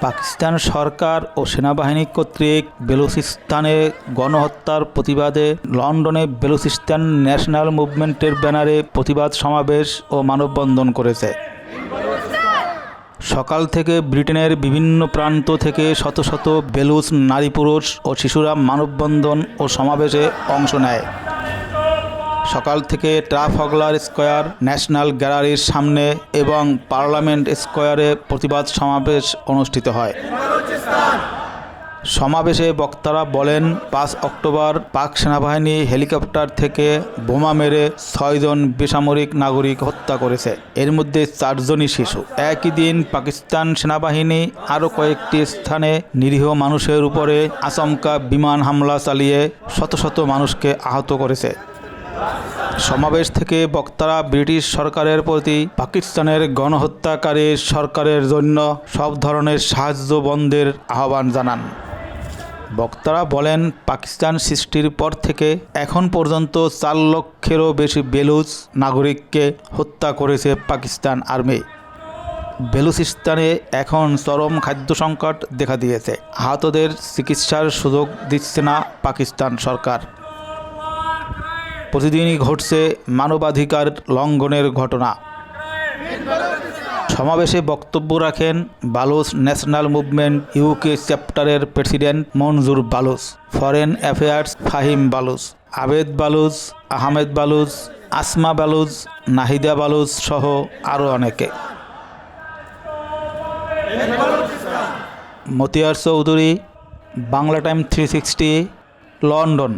পাকিস্তান সরকার ও সেনাবাহিনী কর্তৃক বেলুচিস্তানে গণহত্যার প্রতিবাদে লন্ডনে বেলুচিস্তান ন্যাশনাল মুভমেন্টের ব্যানারে প্রতিবাদ সমাবেশ ও মানববন্ধন করেছে। সকাল থেকে ব্রিটেনের বিভিন্ন প্রান্ত থেকে শত শত বেলুচ নারী, পুরুষ ও শিশুরা মানববন্ধন ও সমাবেশে অংশ নেয়। সকাল থেকে ট্রাফালগার স্কয়ার, ন্যাশনাল গ্যালারির সামনে এবং পার্লামেন্ট স্কয়ারে প্রতিবাদ সমাবেশ অনুষ্ঠিত হয়। সমাবেশে বক্তারা বলেন, 5 অক্টোবর পাক সেনাবাহিনী হেলিকপ্টার থেকে বোমা মেরে 6 জন বেসামরিক নাগরিক হত্যা করেছে, এর মধ্যে 4 জনই শিশু। একই দিন পাকিস্তান সেনাবাহিনী আরও কয়েকটি স্থানে নিরীহ মানুষের উপরে আচমকা বিমান হামলা চালিয়ে শত শত মানুষকে আহত করেছে। সমাবেশ থেকে বক্তারা ব্রিটিশ সরকারের প্রতি পাকিস্তানের গণহত্যাকারী সরকারের জন্য সব ধরনের সাহায্য বন্ধের আহ্বান জানান। বক্তারা বলেন, পাকিস্তান সৃষ্টির পর থেকে এখন পর্যন্ত 4 লক্ষেরও বেশি বেলুচ নাগরিককে হত্যা করেছে পাকিস্তান আর্মি। বেলুচিস্তানে এখন চরম খাদ্য সংকট দেখা দিয়েছে। আহতদের চিকিৎসার সুযোগ দিচ্ছে না পাকিস্তান সরকার। প্রতিদিনই ঘটছে মানবাধিকার লঙ্ঘনের ঘটনা। সমাবেশে বক্তব্য রাখেন বালুচ ন্যাশনাল মুভমেন্ট ইউকে চ্যাপ্টারের প্রেসিডেন্ট মনজুর বালুচ, ফরেন অ্যাফেয়ার্স ফাহিম বালুচ, আবেদ বালুচ, আহমেদ বালুচ, আসমা বালুচ, নাহিদা বালুচ সহ আরও অনেকে। Motiar Chowdhury, Bangla time 360, London.